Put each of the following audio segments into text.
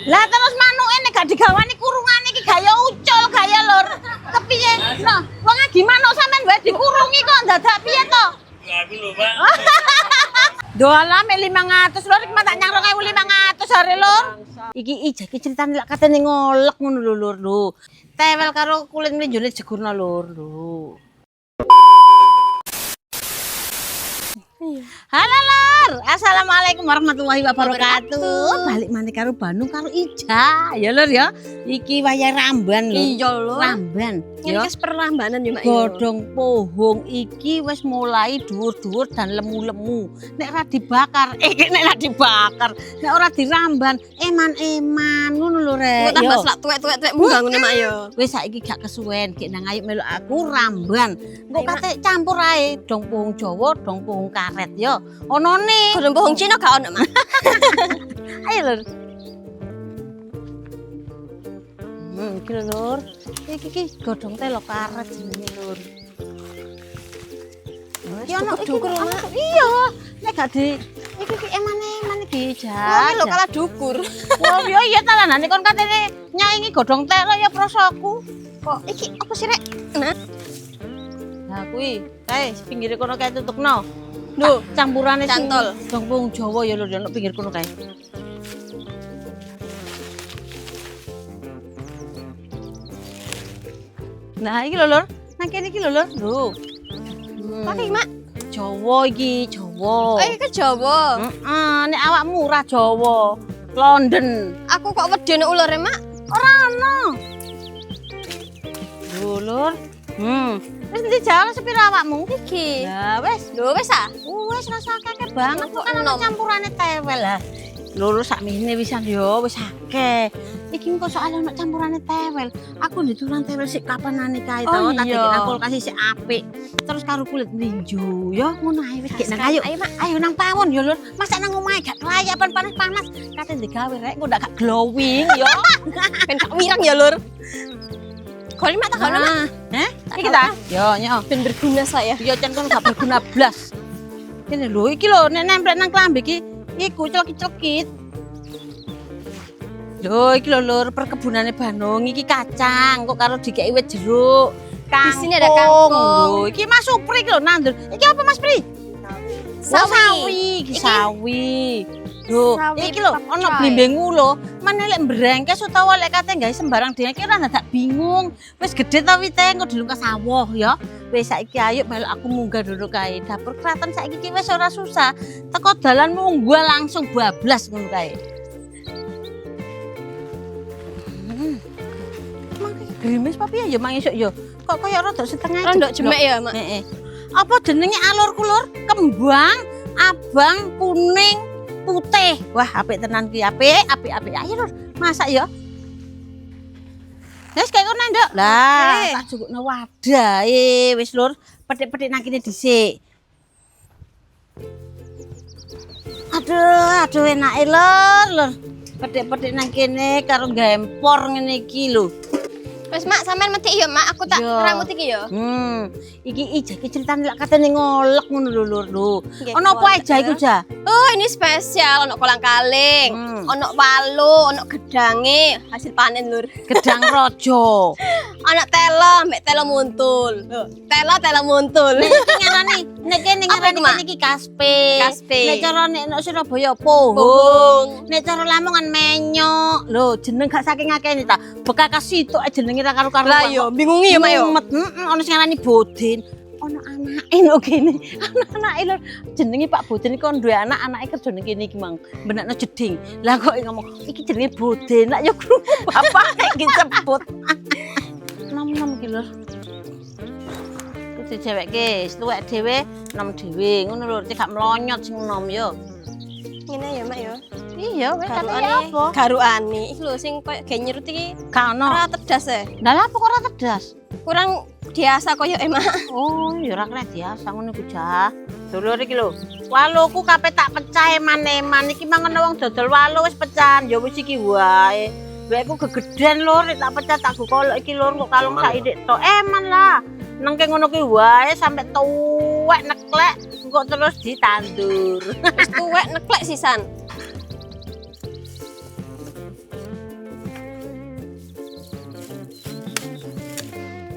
Lah terus manuk ini gak digawani kurungan iki gaya ucul gaya lur. Kepiye? Nah, wong gimana sampean wae dikurungi kok dadak piye to? Aku lho, Pak. Doalah mek 500 lur iki tak nyang 2500 hari lur. Iki iki critane lak katene ngolek ngono lho lur lho. Tewel karo kulit mlinjone jegurna lur lho. Halo lur, assalamualaikum warahmatullahi wabarakatuh. Balik maneh karo Bandung karo Ija, ya lur ya. Iki wayah ramban lho. Iya lho. Ramban. Ini Ya. wis perlambanan ya Mak. Godhong pohong iki wis mulai dhuwur-dhuwur dan lemu-lemu. Nek ora dibakar, nek ora dibakar, nek ora diramban, eman-eman ngono lho rek. Kok tambah selak tuwek-tuwek munggah ngono Mak yo. Wis saiki gak kesuwen, gek nang ayo melok aku ramban. Engko kate campur ae dong pohong Jawa, dong pohong karet yo. Onone. Godhong pohong Cina gak ono Mak. Ayo lur. Iki lho lur. Iki godhong teh lho karet jenenge lur. Iki ono dukur lho, Mak. Iya, nek gak di iki emane iki Oh, jajal. lho kalah dukur. Wah, yo iya talanane kon katene nyaingi godhong teh lho ya prosoku. Kok iki apa sih rek? Nah, Nah kuwi, kae pinggire kono kae tutukno. lho, Campurane sing cantol. dong pohong Jawa ya lho ono pinggir kono kae. Nah, iki lho lur. Nang kene iki lho lur. Lho. Apa iki Mak? Jawa iki, Jawa. Oh, iki ke Jawa. Heeh, nek awakmu ora Jawa. London. Aku kok wedi nek ulure Mak. Ora ono. Lho lur. Wis ndi jalan sepiro awakmu? Iki. Ya wis. Lho wis ah. Wis rasa akeh banget kok Kok kan ana enom? campurane tewel lah. Loro sakmene wisan yo wis akeh. Iki kok soal ana campurane tewel. Aku ndituran tewel sik kapanane kae to, Oh, tak iya. dikek kulkas sik apik. Terus karo kulit mlinjo. Yo ngono ae wis gek nang ayo. Ayo Mak. Ayo nang pawon yo lur. Masak nang omahe gak kelayapan panas-panas. Kate digawe rek kok gak glowing yo. Ben gak wirang ya lur. Kali Mak tak ono Mak. Heh? Iki ta? Yo nyo. Ben berguna saya. Yo cen kon gak berguna blas. Kene lho iki lho nek nempel nang klambi iki iku celekit-celekit. Lho iki lho lur perkebunane Bandung iki kacang kok karo dikeki wit jeruk. Di sini ada kangkung. Lho iki Mas Supri iki lho nandur. Iki apa Mas Pri? Sawi, iki sawi. Lho, Sawi iki lho pakcoy. ana blimbingmu lho. Mane lek brengkes utawa lek kate gawe sembarang dhewe iki ora dadak bingung. Wis gedhe ta wite engko dilungkas sawah ya. Wis saiki ayo melok aku munggah dulu kae. Dapur kraton saiki iki wis ora susah. Teko dalan munggah langsung bablas ngono kae. Grimis papi ya mang esuk ya. Kok kaya rada setengah Rondok jemek ya Mak. Heeh. Apa jenenge alurku lur? Kembang, abang, kuning, putih. Wah, apik tenan ki, apik. Ayo lur, masak ya. Wis kayak ngono nduk. Lah, tak jukukno wadahe wis lur. Petik-petik nang kene dhisik. Aduh enake lur. Petik-petik nang kene karo gempor ngene iki lho. Wis Mak sampean metik ya Mak, aku tak Iya. ramut iki ya. Iki critane lak katene ngolek ngono lho lur lho. Nggih, Ono apa ngolek aja ya. iku, Ja? Oh, ini spesial, ono kolang kaling, ono palu, ono gedange, hasil panen lur. Gedang rojo. Ono telo, mbek telo muntul. Telo muntul. Iki ngarani, nek kene Apa ngarani iku, Mak? kene iki kaspe. Kaspe. Nek cara nek Surabaya pohong. Pohong. Nek cara Lamongan menyok. Lho, jeneng gak saking akeh ta. Bekakas situ jenenge ra karo-karo. Lah yo, bingungi ya Mak yo. Ono sing ngarani Bodin. Ono anake lho kene. Anake lho jenenge Pak Bodin iki kon duwe anak, anake kerja ning kene iki mang. Benakno jeding. Lah kok ngomong iki jenenge Bodin. Lah yo krungu bapak iki sebut. Nom-nom iki lho. Kudu ceweke, tuwek dhewe, nom dhewe. Ngono lho, cek gak mlonyot sing nom yo. Ngene ya Mak yo. Iya, wis kate Garukane, apa? garukane. Iki lho sing koyo ge nyerut iki Gak ono. ora tedas e. Lah lha apa kok ora tedas? Kurang biasa koyo Mak. Oh, ya ora kena biasa ngono iku, Jah. Dulur iki lho. Waluku kabeh tak pecah eman-eman iki mangono wong dodol walu wis pecahan. Ya wis iki wae. Wekku gegeden lur, nek tak pecah tak golek iki lur kok kalung saiki tok eman lah. Nengke ngono ki wae sampe tuwek neklek engko terus ditandur. Wis tuwek neklek sisan.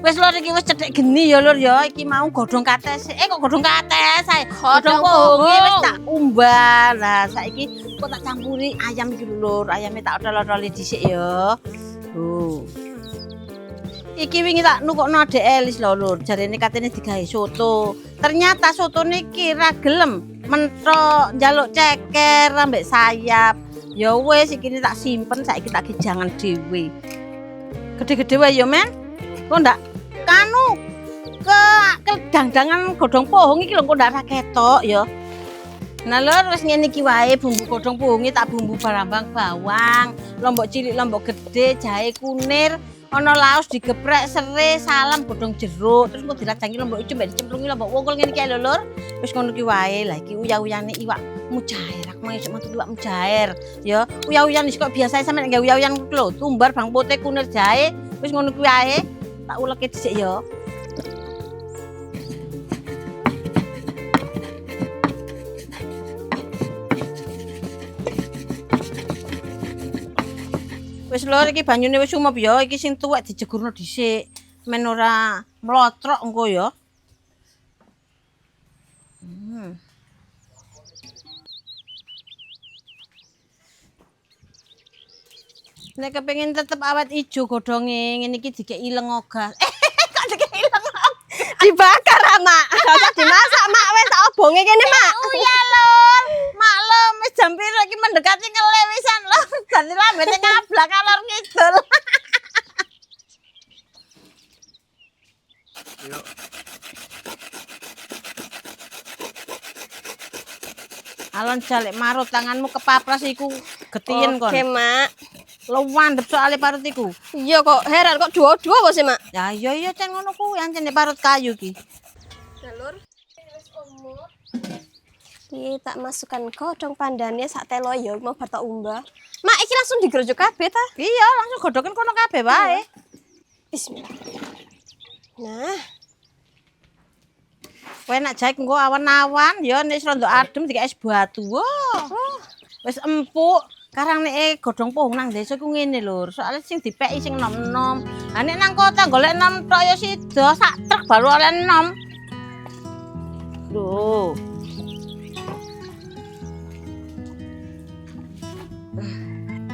Wis lur iki wis cedhek geni ya lur ya. Iki mau godhong kates. Kok godhong kates ae. Godhong pohonge wis tak umbah. Lah saiki kok tak campuri ayam iki lur. Ayame tak odol-odoli dhisik ya. Iki wingi tak nukokno Adek Elis lho lur. Jarene katene digawe soto. Ternyata sotone iki ra gelem mentok njaluk ceker ambek sayap. Ya wis iki tak simpen saiki tak gijangan dhewe. Gede-gede wae ya, Men. Kok ndak kanu ke dangdangan godhong pohong iki lho kok ndak ra ketok ya. Nah lur wis ngene iki wae bumbu godhong pohonge tak bumbu barambang bawang, lombok cilik, lombok gede, jahe kunir, ana laos digeprek, serai, salam, godhong jeruk, terus kok dirajangi lombok ijo mbek dicemplungi lombok wongkol ngene iki lho lur. Wis ngono ki wae. Lah iki uyah-uyane iwak mujair. Aku mau isuk metu iwak mujair ya. Uyah-uyan kok biasa sampe nggawe uyah-uyan lho, tumbar bang putih kunir jahe. Wis ngono ki wae. Tak uleke dhisik ya. Wis lho iki banyune wis umep ya. Iki sing tuwek dijegurno dhisik. Men ora mlotrok engko ya. Nek kepengin tetep awet ijo godhonge ngene iki dikeki lengogas. Kok dikeki lengogas? Dibakar, Mak. Gak usah dimasak, Mak. Wis tak obonge kene, Mak. Oh ya lur. Maklum wis jam piro iki mendekati ngele wisan lho. Dadi lambene ngablak kalor ngidul. Yuk. Alon jalek marut tanganmu kepapras iku getiyen kon. Oke, Mak. Lo wandep soalé parut iku. Iya kok heran kok dua-dua kok sih, Mak. Ya iya cen ngono kuwi ancene parut kayu ki. Lur, wis umur. Iki tak masukkan godhong pandane sak telo ya mau bar tak umbah. Mak iki langsung digerojok kabeh ta? Iya, langsung godhoken kono kabeh wae. Bismillah. Nah, Kowe nak jahe engko awan-awan ya nek wis rada adem dikek es batu. Wah. Wis empuk. Karang nek godhong pohong nang desa ku ngene lur. Soale sing dipeki sing enom-enom. Ha nek nang kota golek enom tok ya sida sak truk baru oleh enom. Lho.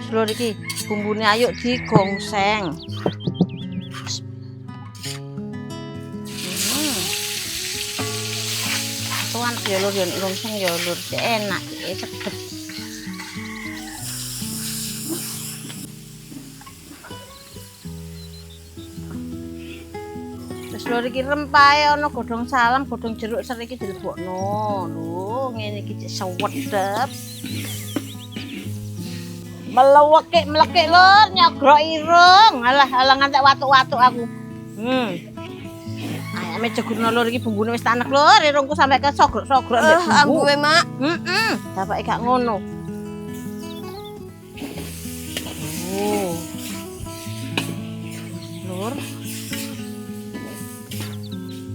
Lur iki bumbune ayo digongseng. Tuan ya lur ya gongseng ya lur enak sedep. Wis lur iki rempahe ana godhong salam, godhong jeruk serik iki dilebokno. Lho, ngene iki cek sewedep. Melekek lur nyogrok irung. Alah ngantek watuk-watuk aku. Ayame jegurno lur iki bumbune wis tanek lur, irungku sampe ke sogrok-sogrok mbek bumbu. ambuhe, Mak. Bapake gak ngono. Lur.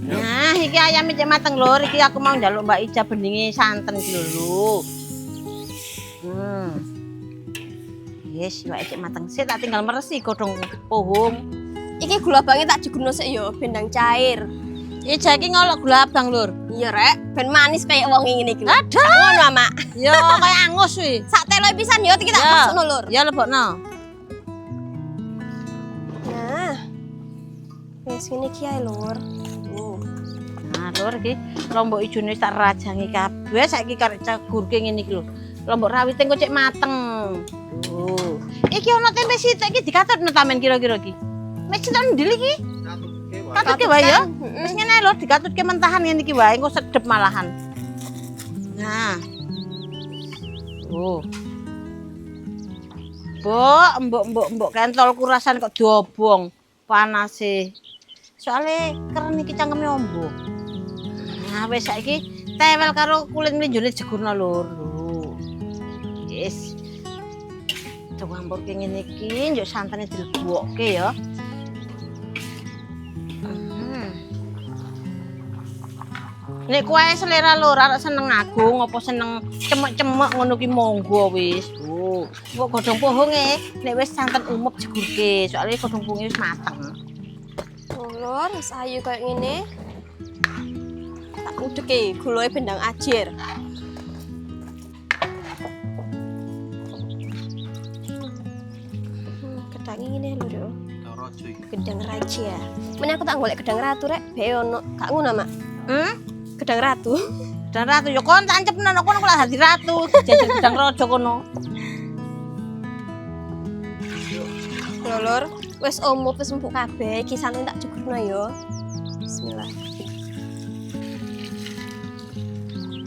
Nah, iki ayame cek mateng lur, iki aku mau njaluk Mbak Ija beninge santen iki lho. Yes, Mbak cek mateng sih tak tinggal meresi godhong pohong. Iki gula bange tak jegurno sik ya bendang cair. Ija iki ngolok gula abang lur. Iya, Rek. Ben manis kayak wong ngene iki. Aduh. Ngono, Mak. Ya kaya angus kuwi. Sak telo pisan ya iki tak masukno, Lur. Ya lebokno. Nah. Wis ngene iki ae, Lur. Nah, lur iki lombok ijone wis tak rajangi kabeh. Saiki karek cegurke ngene iki lho. Lombok rawite engko cek mateng. Iki ana tempe sithik iki dikatutno tamen kira-kira iki. Wis sinten ndil iki? Katutke wae ya. Wis ngene lho dikatutke mentahan ngene iki wae engko sedep malahan. Nah. Mbok kentolku rasane kok diobong panase. Soale keren iki cangkeme ombo. Nah, wis saiki tewel karo kulit mlinjone jegurna lur. Wis. Coba mburke ngene iki njuk santene dilebokke ya. Nek kowe selera lur arek seneng agung apa seneng cemek-cemek ngono ki monggo wis. Kok godhong pohonge nek wis santen umep jegurke, soalnya godhong pohonge wis mateng. Lur, wis ayu kayak gini. Tak udeke gulai bendang ajir. Gedang ini lho, Dok. Gedang raja. Mana aku tak golek gedang ratu rek, be ono. Gak ngono, Mak. Gedang ratu. Dan ratu yo kon tak ancepno kono kok dadi ratu, jajal gedang raja kono. Lur, wis omop wis empuk kabeh, iki santen tak cukurno yo. Bismillah.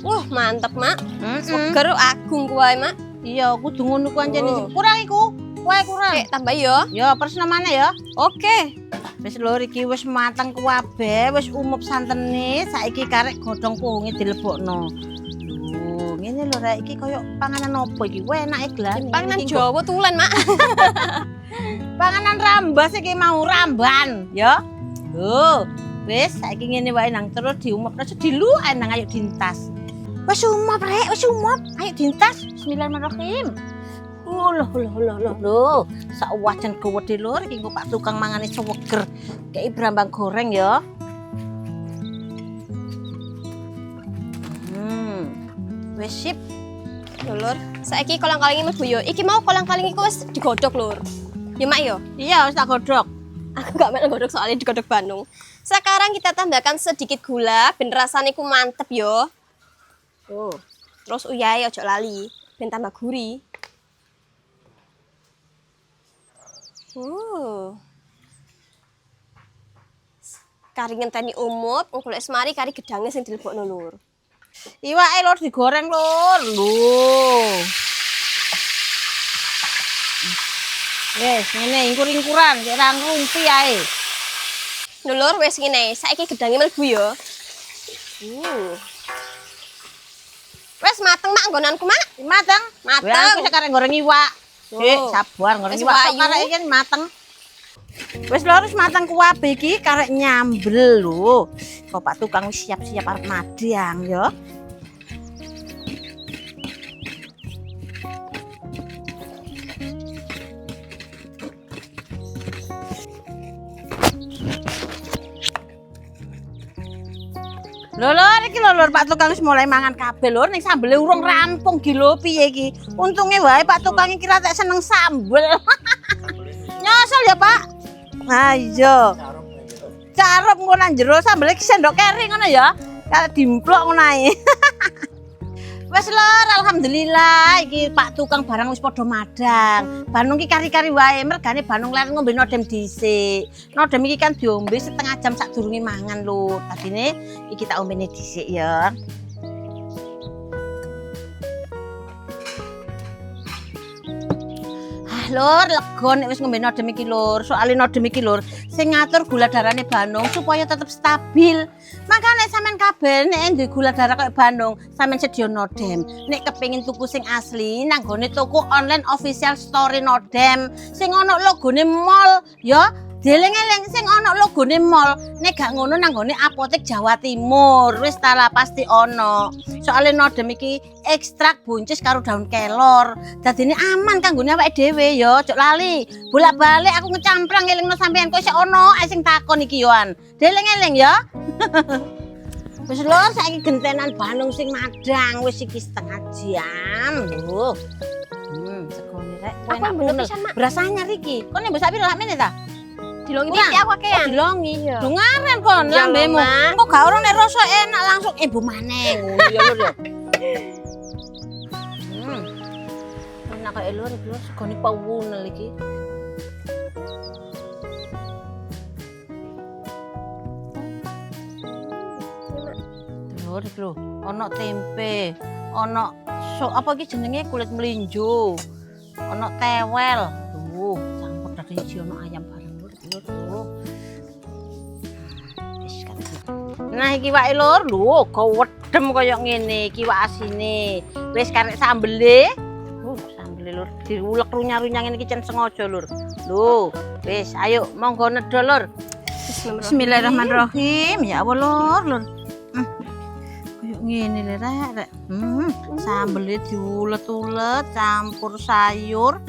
Wah, mantep, Mak. Seger agung kuwi, Mak. Iya, kudu ngono ku anjene. Kurang iku. Wae kurang. Tambah yo. Yo, persena mana ya? Oke. Wis lho iki wis mateng kabeh, wis umup santene, saiki karek godhong pohonge dilebokno. Lho, ngene lho rek iki koyo panganan opo iki? Wah, enake glan. Panganan Jawa tulen, Mak. Panganan rambas iki mau ramban, ya. Lho, wis saiki ngene wae nang terus diumupno sediluke nang ayo dintas. Wis umup rek, wis umup. Ayo dintas. Bismillahirrahmanirrahim. Loh, sak wajan gowede lur iki engko Pak tukang mangane seweger. Kayak brambang goreng ya. Wis sip. Lur, saiki kolang-kaling mlebu yo. Iki mau kolang-kaling iku wis digodhog, Lur. Ya, Mak yo. Iya, wis tak godhog. Aku gak melu godhog soalnya digodhog Bandung. Sekarang kita tambahkan sedikit gula, ben rasane ku mantep yo. Tuh. Terus uyahe ojo lali, ben tambah gurih. Kari ngenteni umup, engko lek semari kari gedange sing dilebokno Lur. Iwake lur digoreng lur. Lho. Wes ngene ingkur-ingkuran kaya ra ngrumpi ae. Lho Lur, wis ngene, saiki gedange mlebu yo. Wes mateng Mak nggonanku Mak. Mateng. Mateng. Wes aku sekarang goreng iwak. Sabar goreng iwak kok karek iki mateng. Wis lho wis mateng kuwabe iki karek nyambel lho. Kok Pak tukang wis siap-siap arep madang ya. Lho iki lho Pak tukang wis mulai mangan kabeh lho ning sambele urung rampung iki lho piye iki. Untunge wae Pak tukang iki ra tak seneng sambel. Nyosol ya Pak. Ayo. Carep engko nang jero sambel iki sendok keri ngono ya. Kare dimplok ngono ae. Wes lur, alhamdulillah iki Pak tukang barang wis padha madang. Bandung iki kari-kari wae, mergane Bandung ler ngombe nodem dhisik. Nodem iki kan diombe setengah jam sadurunge mangan lho. Tadine iki tak ombene dhisik ya. Lur, lega nek wis ngombe nodem iki lur. Soale nodem iki lur sing ngatur gula darahane Bandung supaya tetep stabil. Makane sampean kabeh nek duwe gula darah koyo Bandung, sampean sedia nodem. Nek kepengin tuku sing asli nang gone toko online official store nodem sing ana logone mall ya. Deleng-eleng sing ana logone mall. Nek gak ngono nang gone apotek Jawa Timur. Wis ta lah pasti ana. Soale nodem iki ekstrak buncis karo daun kelor. Dadine aman kanggone awake dhewe ya. Ojo lali. Bolak-balik aku ngecamprang elingno sampean kok isih ana sing takon iki yoan. Deleng-eleng ya. Wis lho saiki gentenan Bandung sing madang wis iki setengah jam lho. Segone rek. Aku bener pisan Mak. Berasa anyar iki. Kon mbok sak pira lak mene ta? Dilongi piye aku akean. Dilongi. Lho ngaren kon lambemu. Kok gak ora nek rasa enak langsung ibu maneng. Ya lho. Enak kaya lur segone pawunel iki. Lur iki lho, ana tempe, ana apa iki jenenge kulit melinjo. Ana tewel. Tuh, campur dadi siji ana ayam bareng lur. Nah iki wae lur, lho gowedem kaya ngene iki wak asine. Wis karek sambele. Sambele lur diulek runyah-runyah ngene iki cen sengaja lur. Lho, wis ayo monggo nedol lur. Bismillahirrahmanirrahim. Ya Allah lur. Kaya ngene lho rek. Sambele diulet-ulet campur sayur.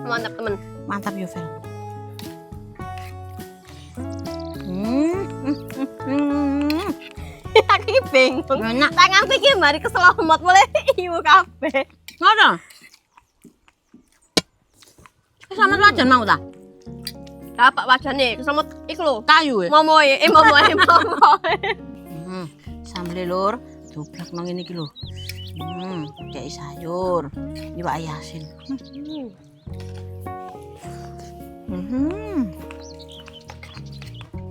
Mantap temen. Mantap yo Vel. Aku iki bingung. Enak. Tanganku iki mari keselomot mulai iwu kabeh. Ngono. Sama wajan mau ta? Dapat wajane keselomot iku lho. Kayu ya. Momoe, momoe. Sambel lur, doblak nang ngene iki lho. Kayak sayur. Iwak asin.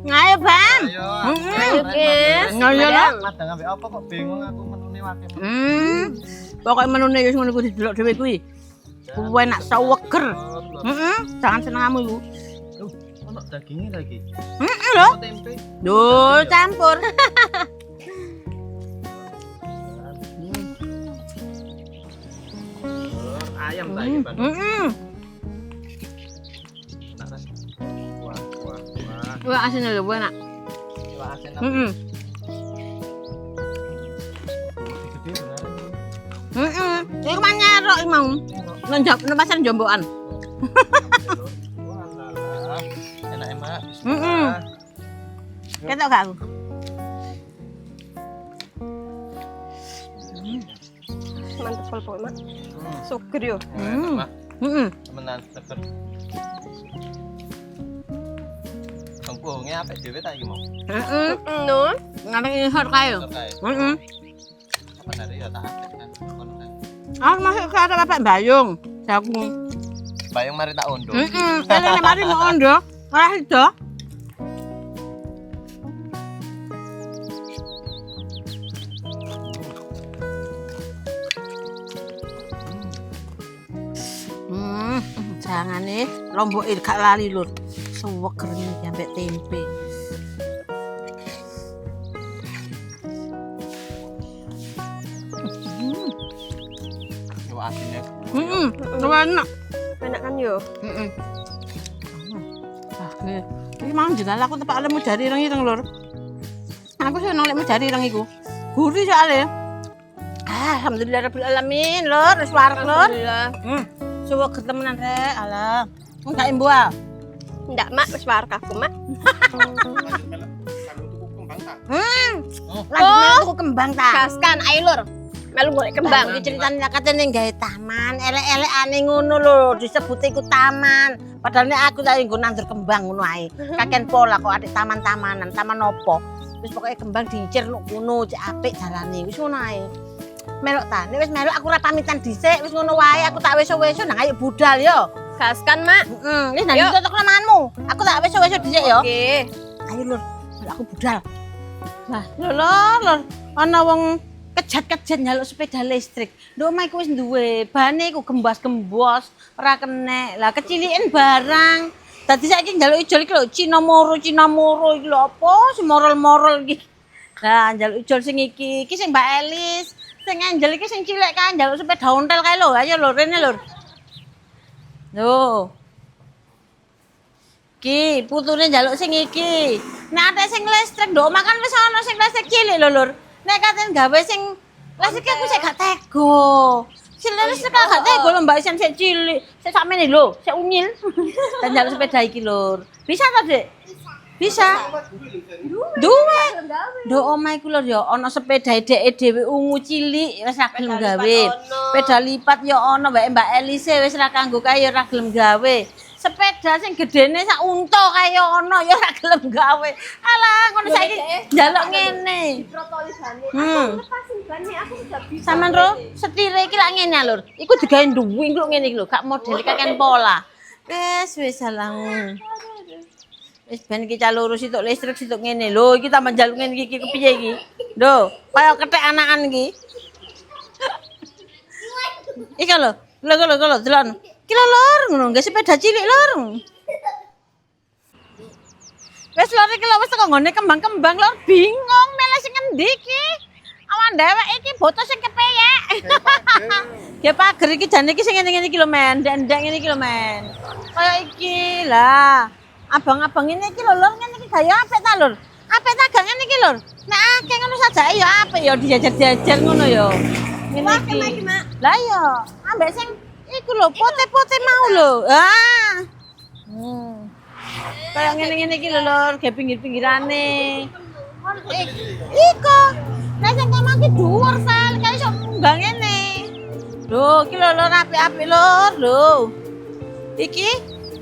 Ayo, Bang. Ayo, Guys. Ngoyo lho. Madang ambek apa kok bingung aku menune wake. Pokoke menune wis ngono kuwi didelok dhewe kuwi. Kuwi enak seweger. Jangan senengamu iku. Ono dagingnya lagi. Lho. Tempe. Duh, campur. Ayam tadi, Bang. Wah, wah, wah. Wah, asin lho, enak. Iwak asin apa? Gede beneran. Iku manyarok iki mau. Nang pasar Jombokan. Wah, lah. Enak emak. Ketok gak aku? Mantep pol pol, Mak. Suger yo. Enak, Heeh. temenan seger. Tengkuhnya apik dhewe ta iki mau. Heeh. No. Ngarep isor kae. Terkait. Heeh. Apa nari ya tak apik kan. Kono kan. Ah, masuk ke ada Bapak Bayung. Jagung. Bayang mari tak ondo. Kene mari mau ondo. Ora ido. Jangan nih, lombok gak lali lur. Seweger iki ambek tempe. Iwak asinnya. Enak. Enak kan yo. Iki mang jenal aku tepak lemu jari ireng-ireng lur. Aku seneng lemu jari ireng iku. Gurih soalnya. Alhamdulillah rabbil alamin lur, wis wareg lur. Alhamdulillah. Suweger temenan rek, alah. Enggak imbual. Ndak, Mak, wis warek aku, Mak. Lanjut tuku kembang ta. Gaskan, ayo lur. Melu golek Kembang kembang. iki ceritane katene gawe taman, elek-elekane ngono lho, disebut iku taman. Padahal nek aku tak nggo nandur kembang ngono ae. Kaken pola kok adik taman-tamanan, taman opo. Wis pokoke kembang diicir nuk ngono, cek apik jalane. Wis ngono ae. Melok ta, nek wis melok aku ora pamitan dhisik, wis ngono wae aku tak weso-weso nang ayo budal yo. Gaskan, Mak. Wis nang Yuk. cocok lamanmu. Aku tak weso-weso dhisik yo. Oke. Ayo lur, melok aku budal. Lah, lur, ana wong kejat-kejat njaluk sepeda listrik. Nduk omah iku wis duwe, bane iku gembos-gembos, ora kenek. Lah keciliken barang. Dadi saiki njaluk ijol iki lho, Cina Moro iki lho apa sing morol-morol iki. Lah njaluk ijol sing iki sing Mbak Elis. Sing Angel iki sing cilik kan njaluk sepeda ontel kae lho. Ayo lho rene lho. Lho. Ki, putune njaluk sing iki. Nek ate sing listrik nduk omah kan wis ana sing listrik cilik lho, Lur. Nek katen gawe sing listrik aku sik gak tega. Sing listrik gak tega lho Mbak Isen sik cilik. Sik sakmene lho, sik unyil. Dan njaluk sepeda iki, Lur. Bisa ta, Dik? Bisa. Duwe. Nduk omah iku lho ya ana sepeda dheke dhewe ungu cilik wis ra gelem gawe. Sepeda lipat ya ana wae Mbak Elise wis ra kanggo kae ya ra gelem gawe. Sepeda sing gedene sak unta kaya ana ya ora gelem gawe. Alah ngono saiki njaluk ngene. Protoli bane. Hmm. Lepasin bane aku sudah bisa. Sampeyan ro, setire iki lak ngene lur. Iku digawe nduwing kok ngene iki lho, gak model kaken pola. Wis salah. Wis ben iki cah loro situk listrik situk ngene. Lho iki tambah njaluk ngene iki kepiye iki? Lho, kaya kethek anakan iki. Iki lho, lho delon. Iki lho lur, ngono nggih sepeda cilik lur. Wis lur iki lho wis teko nggone kembang-kembang lur bingung milih sing endi iki. Awan dhewek iki boto sing kepeyek. Ya pager iki jane iki sing ngene-ngene iki lho men, ndek-ndek ngene iki lho men. Kaya iki lah. Abang-abang ini iki lho lur ngene iki gaya apik ta lur. Apik ta gak ngene iki lur. Nek akeh ngono sajake ya apik ya dijajar-jajar ngono ya. Ngene iki. Lah ya, ambek sing iku lho pote-pote mau lho. Ah. Kayak ngene-ngene iki lho, Lur, ge pinggir-pinggirane. Iko. Nek sing kono ki dhuwur, Sal, kaya iso munggah ngene. Lho, iki lho Lur, apik-apik Lur, lho. Iki.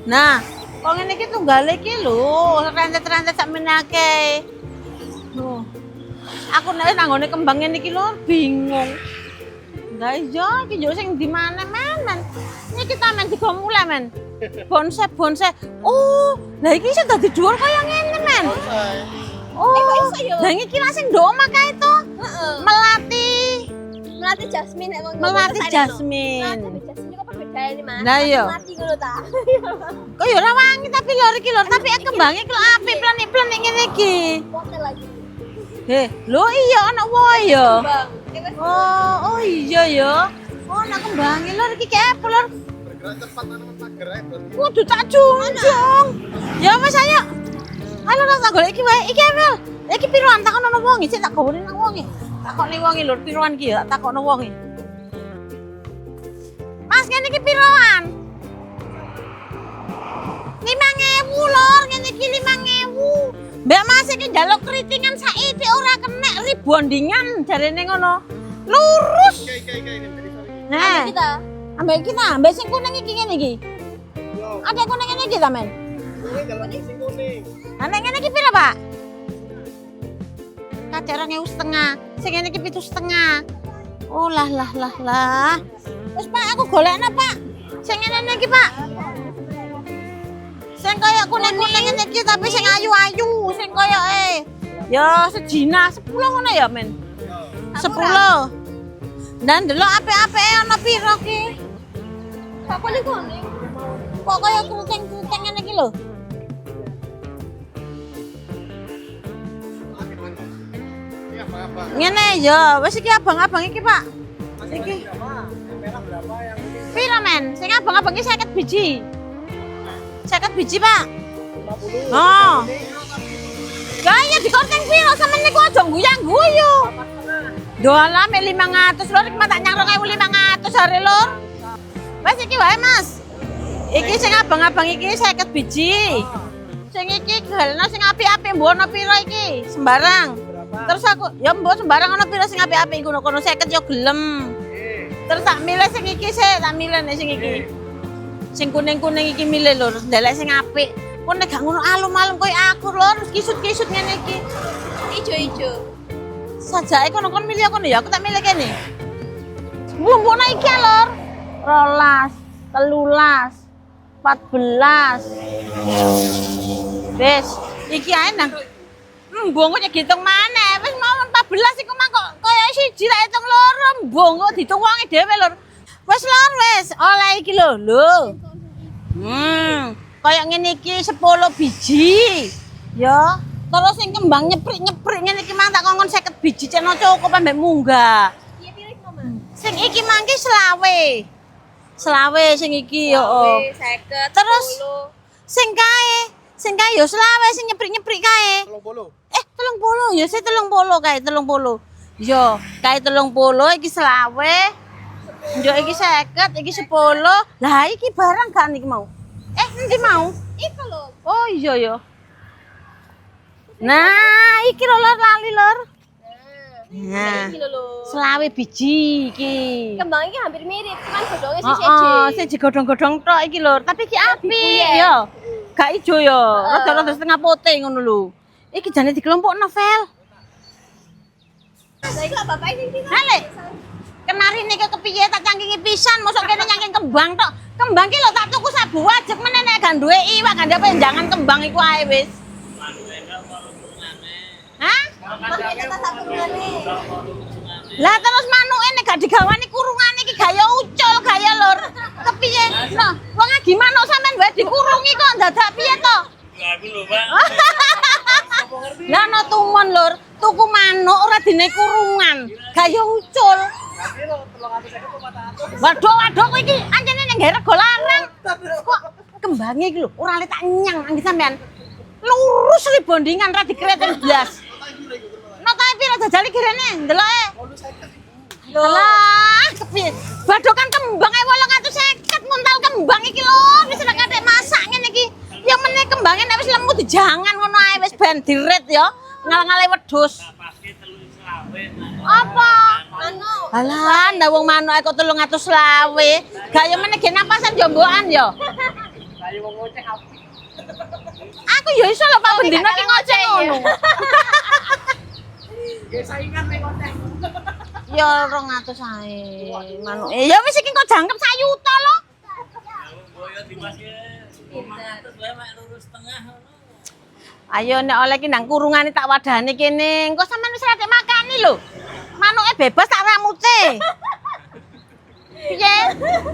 Nah, kok ngene iki tunggale iki lho, rentet-rentet sak menake. Lho. Aku nek nanggone kembang ngene iki Lur, bingung. Enggak iya, iki yo sing di mana men? Ini kita men digo mulai men. Bonsai. Oh, lah iki iso dadi dhuwur kaya ngene men. Oh, kok iso ya? lah iki langsung ndok makae to. Melati jasmine emang. Melati jasmine. Melati jasmine kok perbedaane, Mas? Lah iya. Melati ngono ta. Kok yo ora wangi tapi Lur iki Lur, tapi kembange iki apik planik-planik ngene iki. Potel lagi. Lho iya ana wohe ya. Bang. Oh iya ya. Oh ana kembange Lur iki kepo Lur. Bergerak cepat tanaman pagar ae, Bos. Waduh tak junjung. Ya Mas ayo. Ayo tak golek iki wae. Iki Emel. Iki piroan takon ana wonge, sik tak gawone nang wonge. Takokne wonge Lur, piroan iki ya, takokno wonge. Mas ngene iki piroan? 5.000 Lur, ngene iki 5.000. Mbak Mas iki njaluk keritingan saiki ora kenek ribondingan jarene ngono. Lurus. Nah, Kita. ambek kita, ambek sing kuning iki ngene iki. Ada kuning ngene iki ta, Men? Ana ngene iki pira, Pak? Kadang 2.500. Sing ngene iki 7.500. Oh lah. Wis Pak, aku golekno, Pak. Sing ngene iki, Pak. Sing kaya kuning-kuning ngene iki tapi sing ayu-ayu, sing kaya ya sejina 10 ngono ya, Men. 10. Dan delok apik-apike ana pira ki? Kok kuning-kuning? Kok kaya keriting-keriting ngene iki lho. Ngene ya, wis iki abang-abang iki, Pak. Iki. Pira, Men? Sing abang-abang iki 50 biji. 50 biji, Pak. 50. Oh. Kaya dikorting piro sampeyan niku aja guyang-guyu. Doalah mek 500 Lur, iki tak nyang 2.500 are Lur. Wes iki wae, Mas. Iki sing abang-abang iki 50 biji. Sing iki galena sing apik-apik mbok ana pira iki? Sembarang. Terus aku, ya mbok sembarang ana pira sing apik-apik ngono kono 50 yo gelem. Terus tak milih sing iki sik, tak milih nek sing iki. Sing kuning-kuning iki milih Lur, ndelek sing apik. Kok nek gak ngono alum-alum koyo aku Lur, kisut-kisut ngene iki. Ijo-ijo. Sajake kono-kono milih kono ya, aku tak milih kene. Mbok iki Lur. 12, 13, 14. Wes, iki ae nang. Mbok kok diitung maneh. Wis mau 14 iku mah kok koyo siji ra hitung loro. Mbok kok diitung wonge dhewe Lur. Wes Lur, wes oleh iki lho. Kayak ngene iki 10 biji. Ya, terus sing kembang nyeprik-nyeprik ngene iki mang tak kongkon 50 biji ceno cukup ambek munggah. Iya pilih Mama. Sing iki mangke selawe. Selawe sing iki yo. 50. Terus sing kae yo selawe sing nyeprik-nyeprik kae. 30. 30 ya sih 30 kae 30. Yo, kae 30 iki selawe. Yo iki 50, iki 10. Lah iki barang gak niki mau. Endi mau? Itu lho. Oh iya ya. Nah, iki lho Lur lali Lur. Nah. Iki lho. Selawe biji iki. Kembang iki hampir mirip, cuman godhonge sing Heeh, siji. sing digodhong-godhong tok iki Lur, tapi iki apik Buyek. ya. Gak ijo ya, rada-rada setengah putih ngono lho. Iki jane dikelompok novel. Saiki lak bapak sing tinggal. Hale. Kenari niki kepiye tak cangkingi pisan, mosok kene nyangking kembang tok. Kembang ki lho tak tuku sabu wajib meneh nek gak duwe iwak, gak ndek jangan kembang iku ae wis. Hah? Makanya kita satu ngene. Lah terus manuke nek gak digawani kurungane iki gaya ucul gaya Lur. Kepiye? Nah, wong lagi manuk sampean wae dikurungi kok dadak piye to? Aku lho, Pak. Lah no tumon Lur, tuku manuk ora dine kurungan. Gaya ucul. Waduh kowe iki anjene ning rego larang. Kok kembange iki lho ora le tak nyang nang sampean. Lurus ribondingan ra dikreting blas. Notae pira jajale kirene ndeloke. Lah, kepiye? Badokan kembang 850 muntal kembang iki lho, wis ora kadek masak ngene iki. Yang meneh kembange nek wis lemu jangan ngono ae wis ben dirit ya. Ngal-ngale wedhus. Apa? Manuk. Alah, ndak wong manuk kok 320. Gak yo meneh gen napasan jombokan yo. Aku yo iso lho Pak Bendina ki ngoceh ngono. Yo 200 ae manuk. Ya wis iki kok jangkep sayuta lho. Ayo nek oleh ki ndang kurungane tak wadani kene. Engko sampean wis rada makani lho. Manuke bebas tak ramute. Piye? 200.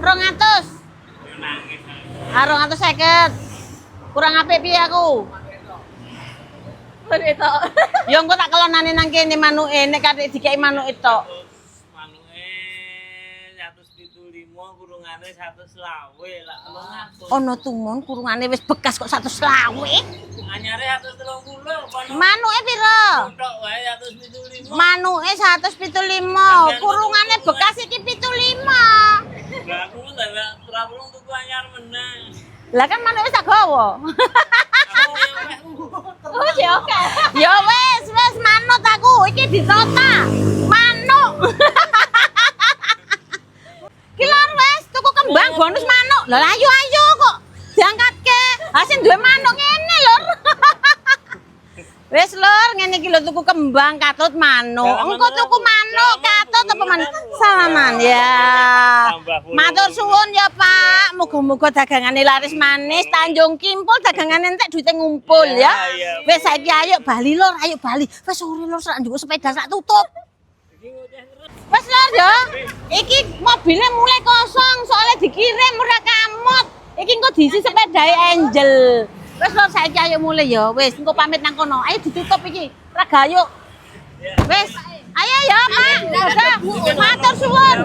Ah 250. Kurang apik piye aku? Begitu. Ya engko tak kelonane nang kene manuke nek katik dikeki manuke tok. Manuke 175 kurungane 120 lah 300. Ono tumun kurungane wis bekas kok 120. Anyare 130 apa Manuke piro? tok wae 175. Manuke 175. Kurungane bekas iki 75. Lah aku ndak ora perlu tuku anyar meneh. Lah kan manuke wis tak gawa. Oh, ya oke. Ya wis manut aku iki ditota. Manuk. Ki lor wis tuku kembang bonus manuk. Lah ayo kok diangkatke. Ha sing duwe manuk ngene lur. Wis lur ngene iki lho tuku kembang katut manuk. Engko tuku manuk katut apa manuk? Salaman ya. Matur suwun ya Pak. Muga-muga dagangane laris manis, Tanjung Kimpul dagangane entek duite ngumpul ya. Wis saiki ayo Bali lur, ayo Bali. Wis sore lur sak njupuk sepeda sak tutup. Wes lor ya. Iki mobilnya mulai kosong soalnya dikirim ora kamot. Iki engko diisi sepedae Angel. Wes lor saiki ayo mulai ya. Wes engko pamit nang kono. Ayo ditutup iki. Ora gayuk. Wes. Ayo ya, Pak. Udah. Matur suwun.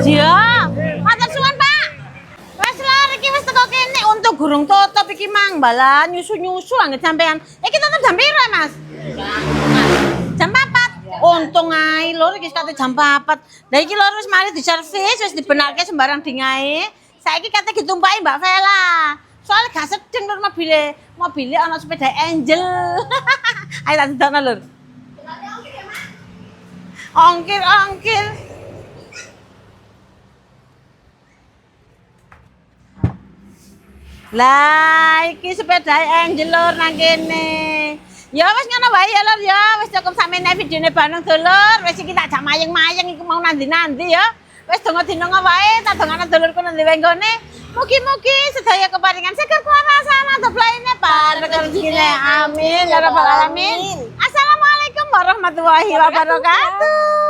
Ya. Matur suwun, Pak. Wes lor iki wis teko kene untuk gurung tutup iki mang balan nyusu-nyusu anget sampean. Iki tutup jam piro, Mas? Jam 4. Untung ae lur iki kate jam 4. Lah iki lur wis mari diservis, wis dibenarke sembarang dingae. Saiki kate ditumpaki Mbak Vela. Soale gak sedeng lur mobile. Mobile ana sepeda Angel. Ayo tak didono lur. Ongkir. Lah iki sepeda Angel lur nang kene. Ya wis ngono wae ya lur ya, wis cukup samene videone Bandung dulur. Wis iki tak jak mayeng-mayeng iku mau nandi-nandi ya. Wis donga-dinonga wae, tak dongane dulurku nang wenggone. Mugi-mugi sedaya keparingan segala mantap lainnya bareng rezekine. Amin ya rabbal alamin. Assalamualaikum warahmatullahi wabarakatuh.